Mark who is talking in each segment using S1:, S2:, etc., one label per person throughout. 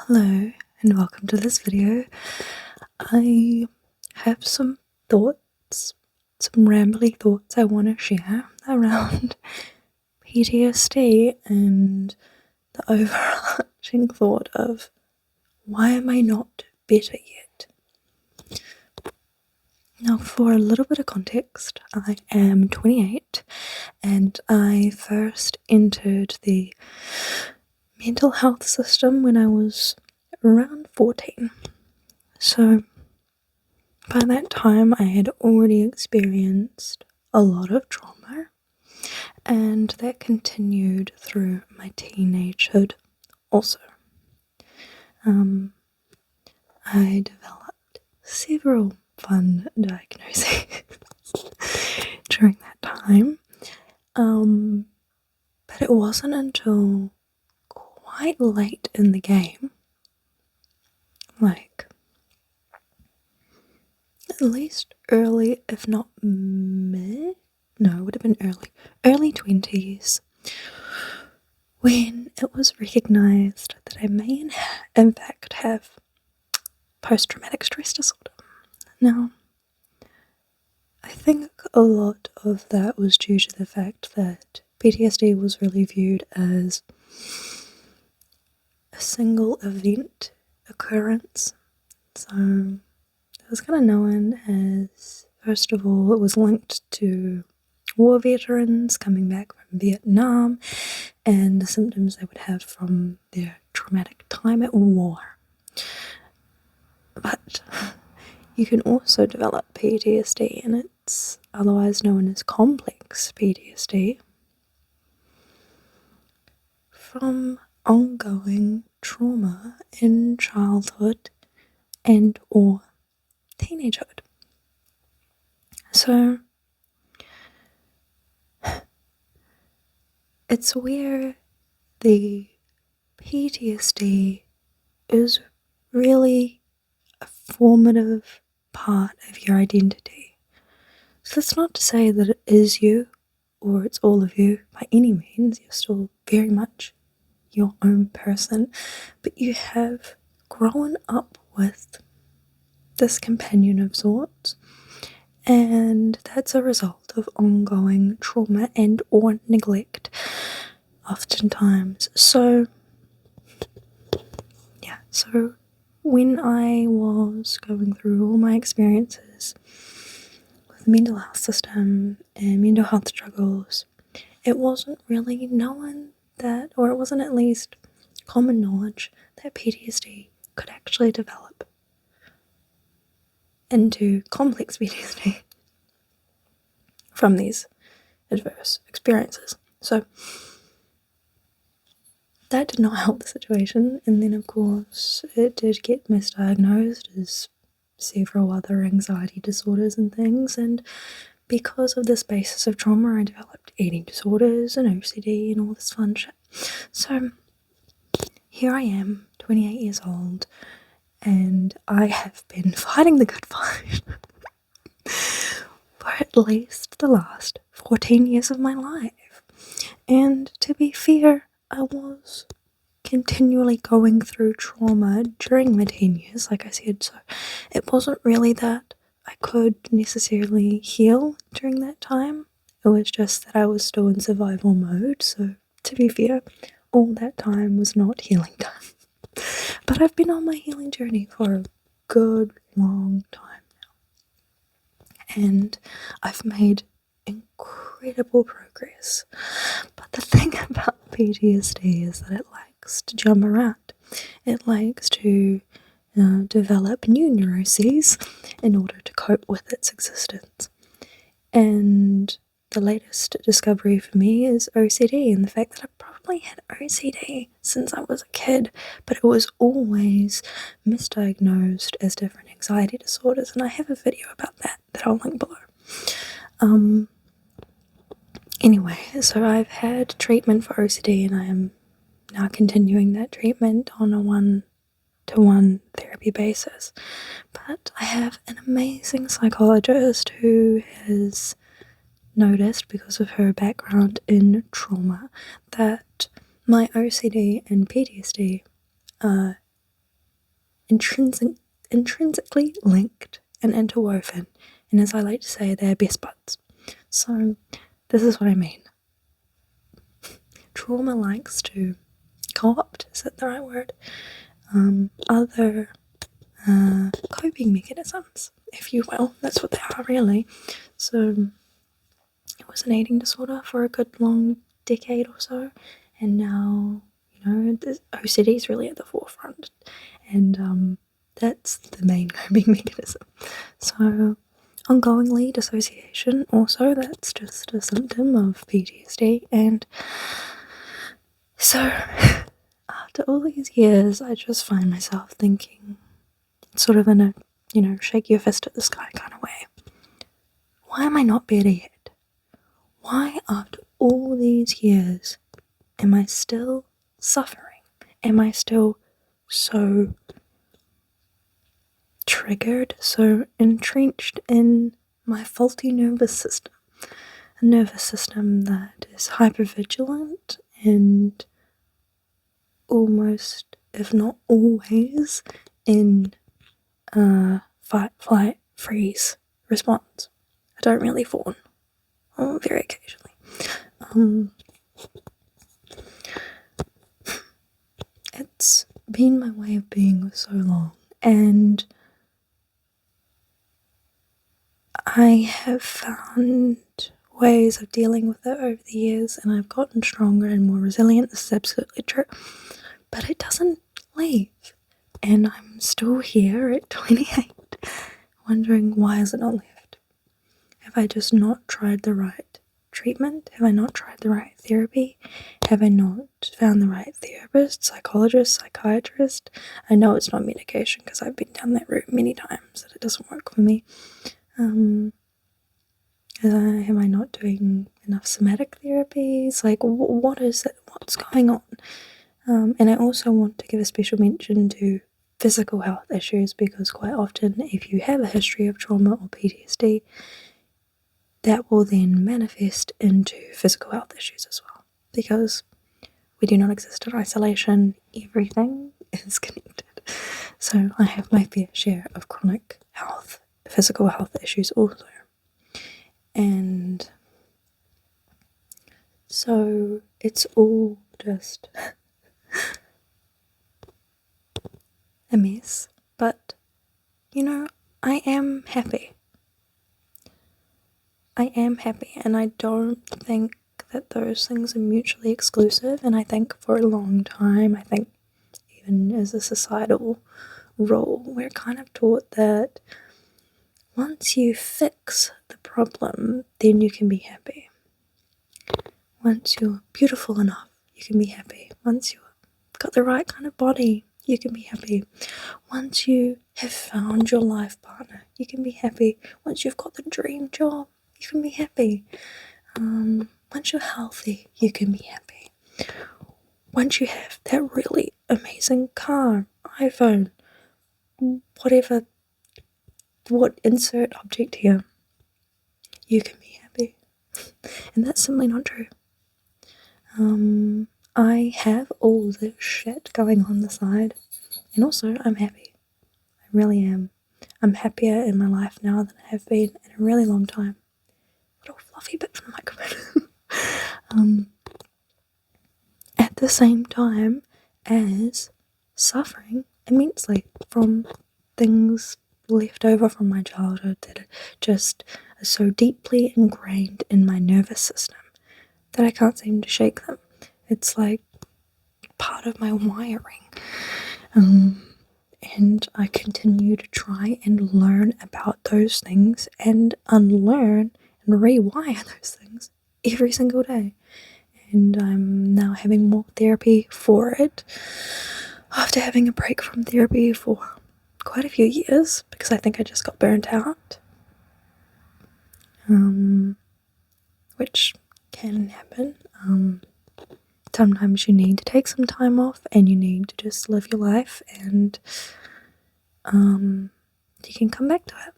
S1: Hello and welcome to this video. I have some thoughts, some rambly thoughts I want to share around PTSD and the overarching thought of why am I not better yet? Now, for a little bit of context, I am 28 and I first entered the mental health system when I was around 14. So by that time I had already experienced a lot of trauma, and that continued through my teenagehood also. I developed several fun diagnoses during that time, but it wasn't until quite late in the game, like at least early, if not mid, no, it would have been early 20s, when it was recognised that I may in fact have post-traumatic stress disorder. Now, I think a lot of that was due to the fact that PTSD was really viewed as a single event occurrence. So it was kind of known as, first of all, it was linked to war veterans coming back from Vietnam and the symptoms they would have from their traumatic time at war. But you can also develop PTSD, and it's otherwise known as complex PTSD, from ongoing trauma in childhood and or teenagehood. So it's where the PTSD is really a formative part of your identity. So that's not to say that it is you or it's all of you by any means. You're still very much your own person, but you have grown up with this companion of sorts, and that's a result of ongoing trauma and or neglect oftentimes. So when I was going through all my experiences with the mental health system and mental health struggles, it wasn't really known that, or it wasn't at least common knowledge, that PTSD could actually develop into complex PTSD from these adverse experiences. So that did not help the situation, and then of course it did get misdiagnosed as several other anxiety disorders and things, and because of this basis of trauma I developed eating disorders and OCD and all this fun shit. So here I am, 28 years old, and I have been fighting the good fight for at least the last 14 years of my life. And to be fair, I was continually going through trauma during my teen years, like I said, so it wasn't really that I could necessarily heal during that time. It was just that I was still in survival mode, so to be fair, all that time was not healing time. But I've been on my healing journey for a good long time now, and I've made incredible progress. But the thing about PTSD is that it likes to jump around. It likes to develop new neuroses in order to cope with its existence. And the latest discovery for me is OCD, and the fact that I've probably had OCD since I was a kid, but it was always misdiagnosed as different anxiety disorders, and I have a video about that I'll link below. Anyway, so I've had treatment for OCD, and I am now continuing that treatment on a one-to-one therapy basis. But I have an amazing psychologist who has noticed, because of her background in trauma, that my OCD and PTSD intrinsically linked and interwoven, and as I like to say, they're best buds. So this is what I mean. Trauma likes to co-opt, is that the right word? Other coping mechanisms, if you will. That's what they are, really. So it was an eating disorder for a good long decade or so, and now, the OCD is really at the forefront, and that's the main coping mechanism. So ongoingly dissociation also, that's just a symptom of PTSD, and so after all these years I just find myself thinking sort of in a, shake your fist at the sky kind of way. Why am I not better yet? Why, after all these years, am I still suffering? Am I still so triggered, so entrenched in my faulty nervous system? A nervous system that is hypervigilant and almost, if not always, in fight, flight, freeze response. I don't really fawn. Oh, very occasionally. It's been my way of being for so long, and I have found ways of dealing with it over the years, and I've gotten stronger and more resilient. This is absolutely true. But it doesn't leave, and I'm still here at 28, wondering, why has it not left? Have I just not tried the right treatment? Have I not tried the right therapy? Have I not found the right therapist, psychologist, psychiatrist? I know it's not medication because I've been down that route many times that it doesn't work for me. Am I not doing enough somatic therapies? Like, what is it? What's going on? And I also want to give a special mention to physical health issues, because quite often if you have a history of trauma or PTSD, that will then manifest into physical health issues as well, because we do not exist in isolation. Everything is connected. So I have my fair share of chronic health, physical health issues also. And so it's all just a mess, but I am happy. I am happy, and I don't think that those things are mutually exclusive. And I think for a long time, I think even as a societal role, we're kind of taught that once you fix the problem, then you can be happy. Once you're beautiful enough, you can be happy. Once you've got the right kind of body, you can be happy. Once you have found your life partner, you can be happy. Once you've got the dream job, you can be happy. Once you're healthy, you can be happy. Once you have that really amazing car, iPhone, whatever, insert object here, you can be happy. And that's simply not true. I have all this shit going on the side, and also I'm happy. I really am. I'm happier in my life now than I have been in a really long time. Little fluffy bit from the microphone. At the same time as suffering immensely from things left over from my childhood that are just so deeply ingrained in my nervous system that I can't seem to shake them. It's like part of my wiring. And I continue to try and learn about those things and unlearn and rewire those things every single day. And I'm now having more therapy for it after having a break from therapy for quite a few years, because I think I just got burnt out. Which can happen. Sometimes you need to take some time off and you need to just live your life, and you can come back to it.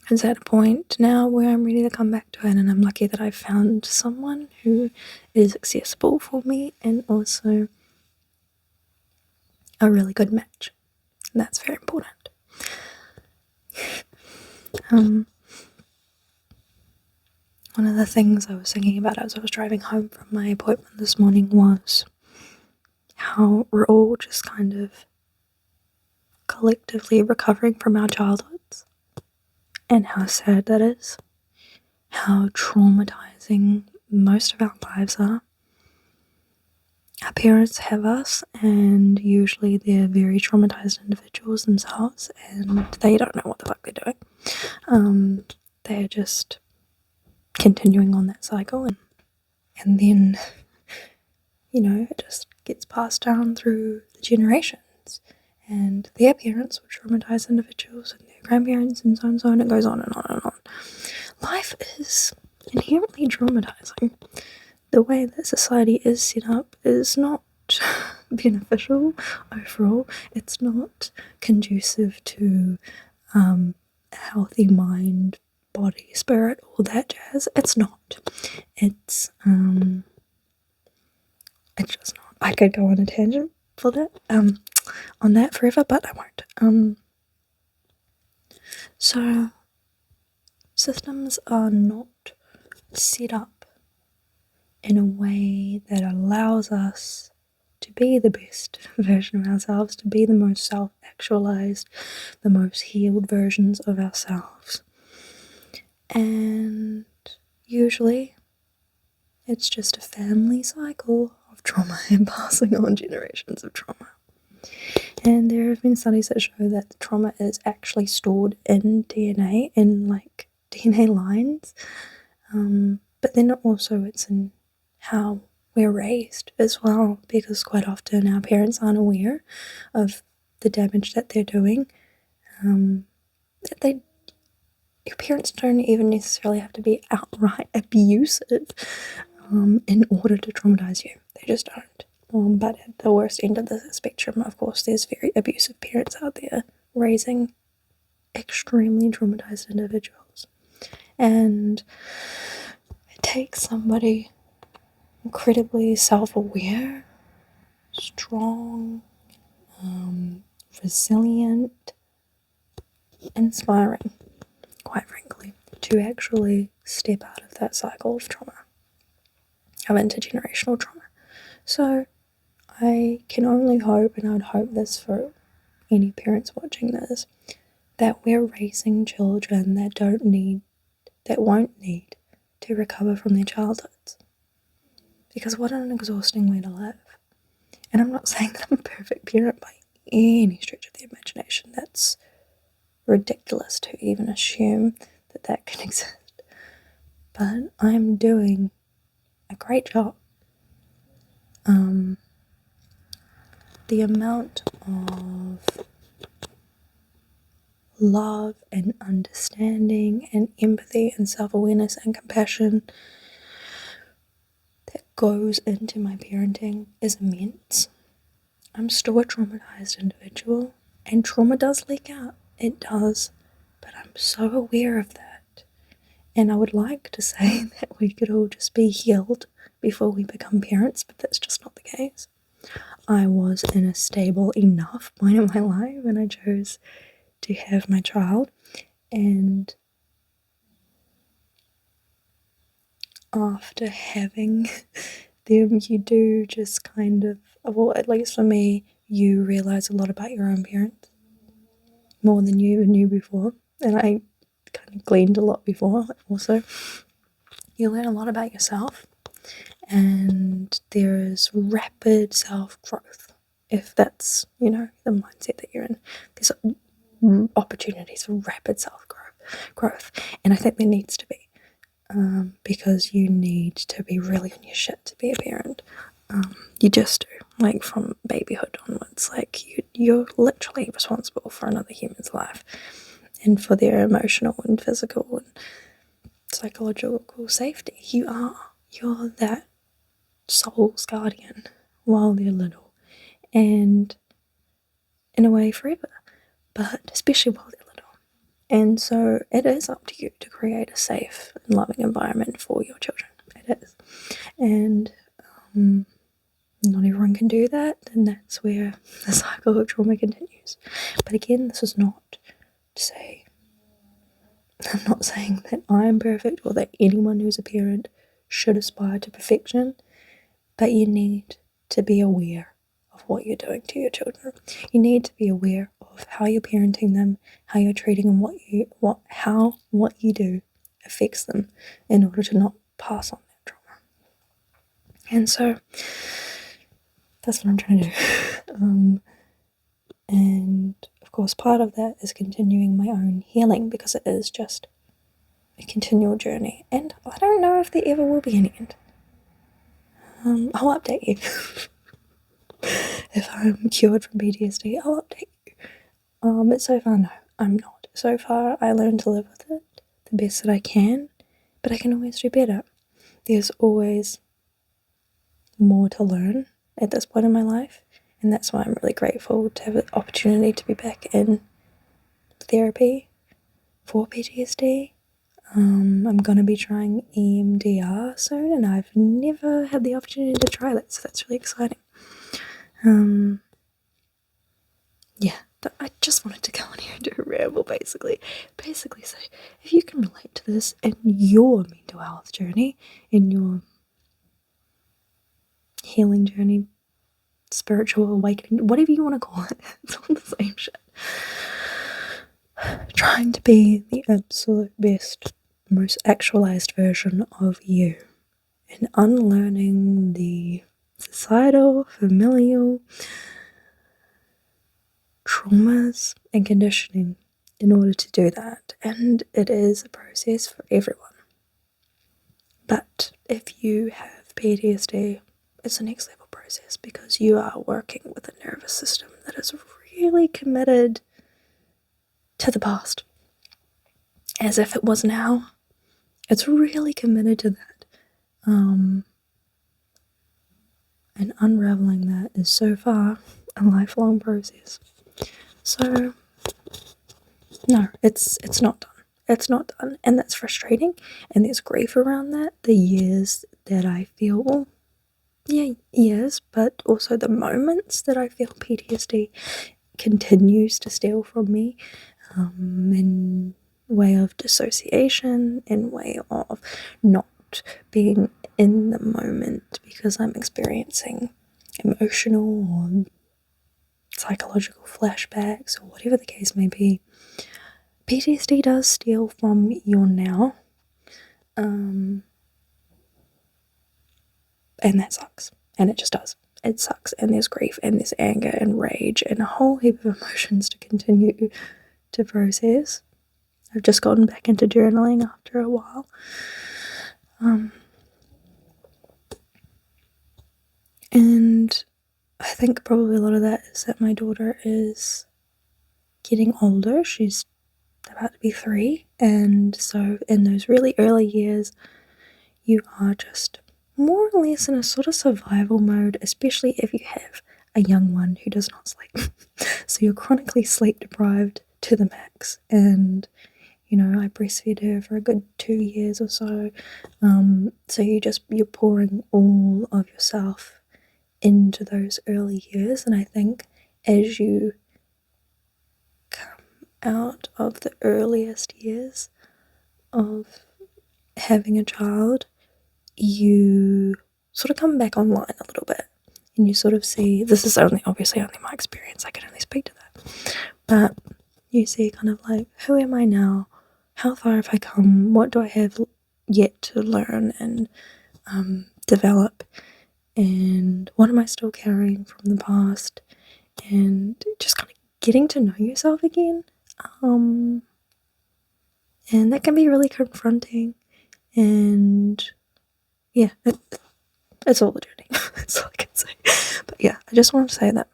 S1: It's at a point now where I'm ready to come back to it, and I'm lucky that I've found someone who is accessible for me and also a really good match. And that's very important. One of the things I was thinking about as I was driving home from my appointment this morning was how we're all just kind of collectively recovering from our childhoods, and how sad that is, how traumatizing most of our lives are. Our parents have us, and usually they're very traumatized individuals themselves, and they don't know what the fuck they're doing. They're just continuing on that cycle, and then, it just gets passed down through the generations, and their parents were traumatized individuals, and their grandparents, and so and so, and it goes on and on and on. Life is inherently traumatizing. The way that society is set up is not beneficial overall. It's not conducive to a healthy mind, body, spirit, all that jazz. It's not. It's just not. I could go on a tangent for that, on that forever, but I won't. So systems are not set up in a way that allows us to be the best version of ourselves, to be the most self-actualized, the most healed versions of ourselves. And usually it's just a family cycle of trauma and passing on generations of trauma. And there have been studies that show that the trauma is actually stored in DNA, in like DNA lines, but then also it's in how we're raised as well, because quite often our parents aren't aware of the damage that they're doing. Your parents don't even necessarily have to be outright abusive in order to traumatize you. They just don't. But at the worst end of the spectrum, of course, there's very abusive parents out there raising extremely traumatized individuals. And it takes somebody incredibly self-aware, strong, resilient, inspiring, quite frankly, to actually step out of that cycle of trauma, of intergenerational trauma. So I can only hope, and I would hope this for any parents watching this, that we're raising children that won't need to recover from their childhoods. Because what an exhausting way to live. And I'm not saying that I'm a perfect parent by any stretch of the imagination. That's ridiculous to even assume that that can exist. But I'm doing a great job. The amount of love and understanding and empathy and self-awareness and compassion that goes into my parenting is immense. I'm still a traumatized individual, and trauma does leak out. It does. But I'm so aware of that. And I would like to say that we could all just be healed before we become parents, but that's just not the case. I was in a stable enough point in my life when I chose to have my child, and after having them, you do just kind of, well, at least for me, you realise a lot about your own parents, more than you even knew before, and I kind of gleaned a lot before also. You learn a lot about yourself, and there is rapid self-growth, if that's, the mindset that you're in. There's opportunities for rapid self-growth, and I think there needs to be, because you need to be really on your shit to be a parent. You just do, like from babyhood onwards, like you're literally responsible for another human's life and for their emotional and physical and psychological safety. You're that soul's guardian while they're little, and in a way forever, but especially while they're little. And so it is up to you to create a safe and loving environment for your children. It is. And not everyone can do that, and that's where the cycle of trauma continues. But again, this is not to say, I'm not saying that I'm perfect or that anyone who's a parent should aspire to perfection, but you need to be aware of what you're doing to your children. You need to be aware of how you're parenting them, how you're treating them, what you do affects them in order to not pass on that trauma. And so that's what I'm trying to do. And of course, part of that is continuing my own healing, because it is just a continual journey. And I don't know if there ever will be an end. I'll update you. If I'm cured from PTSD, I'll update you. But so far, no, I'm not. So far, I learned to live with it the best that I can, but I can always do better. There's always more to learn at this point in my life, and that's why I'm really grateful to have the opportunity to be back in therapy for PTSD. I'm going to be trying EMDR soon, and I've never had the opportunity to try that, so that's really exciting. Yeah, I just wanted to go on here and do a ramble, basically say, if you can relate to this in your mental health journey, in your healing journey, spiritual awakening, whatever you want to call it, it's all the same shit. Trying to be the absolute best, most actualized version of you, and unlearning the societal, familial traumas and conditioning in order to do that. And it is a process for everyone. But if you have PTSD, it's a next level process, because you are working with a nervous system that is really committed to the past, as if it was now. It's really committed to that. And unraveling that is so far a lifelong process. So no, it's not done. It's not done, and that's frustrating, and there's grief around that. The years that I feel, well, yeah, years, but also the moments that I feel PTSD continues to steal from me, in way of dissociation, in way of not being in the moment because I'm experiencing emotional or psychological flashbacks or whatever the case may be. PTSD does steal from your now, and that sucks, and it just does. It sucks, and there's grief, and there's anger, and rage, and a whole heap of emotions to continue to process. I've just gotten back into journaling after a while. And I think probably a lot of that is that my daughter is getting older. She's about to be 3, and so in those really early years, you are just more or less in a sort of survival mode, especially if you have a young one who does not sleep. So you're chronically sleep deprived to the max, and I breastfed her for a good 2 years or so. So you're pouring all of yourself into those early years, and I think as you come out of the earliest years of having a child, you sort of come back online a little bit, and you sort of see, this is obviously only my experience, I can only speak to that, but you see kind of like, who am I now? How far have I come? What do I have yet to learn and develop? And what am I still carrying from the past? And just kind of getting to know yourself again. And that can be really confronting. And yeah, it's all the journey. That's all I can say. But yeah, I just want to say that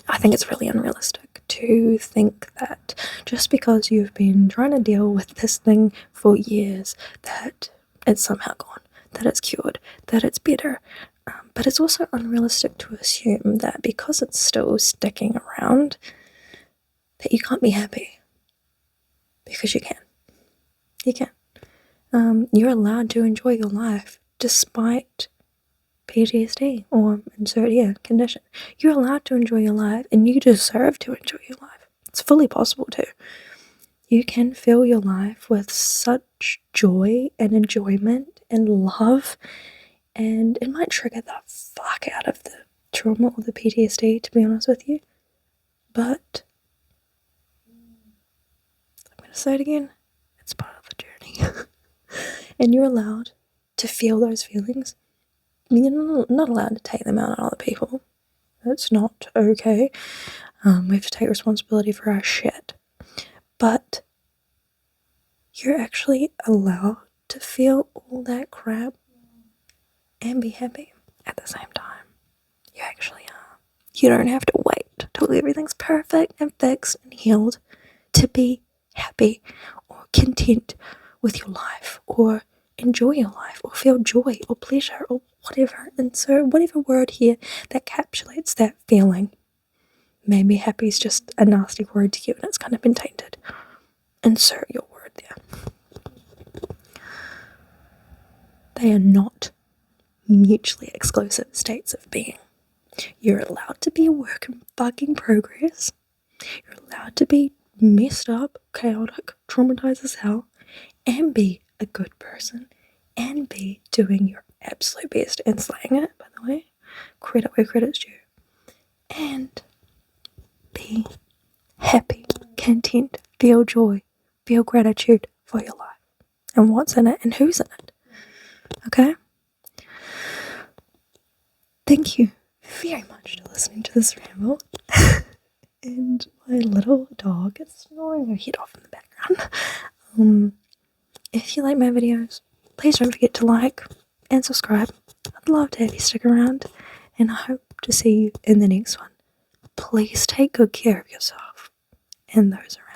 S1: I think it's really unrealistic to think that just because you've been trying to deal with this thing for years, that it's somehow gone, that it's cured, that it's better. But it's also unrealistic to assume that because it's still sticking around, that you can't be happy. Because you can. You can. You're allowed to enjoy your life despite PTSD or insert condition. You're allowed to enjoy your life, and you deserve to enjoy your life. It's fully possible to. You can fill your life with such joy and enjoyment and love, and it might trigger the fuck out of the trauma or the PTSD, to be honest with you. But I'm going to say it again, it's part of the journey. And you're allowed to feel those feelings. You're not allowed to take them out on other people. That's not okay. We have to take responsibility for our shit. But you're actually allowed to feel all that crap and be happy at the same time. You actually are. You don't have to wait till everything's perfect and fixed and healed to be happy or content with your life or enjoy your life or feel joy or pleasure or whatever. And so whatever word here that encapsulates that feeling. Maybe happy is just a nasty word to you and it's kind of been tainted. Insert your word there. They are not mutually exclusive states of being. You're allowed to be a work in fucking progress. You're allowed to be messed up, chaotic, traumatized as hell, and be a good person, and be doing your absolute best and slaying it, by the way. Credit where credit's due. And be happy, content, feel joy, feel gratitude for your life and what's in it and who's in it. Okay? Thank you very much for listening to this ramble. And my little dog is snoring her head off in the background. If you like my videos, please don't forget to like and subscribe. I'd love to have you stick around, and I hope to see you in the next one. Please take good care of yourself and those around.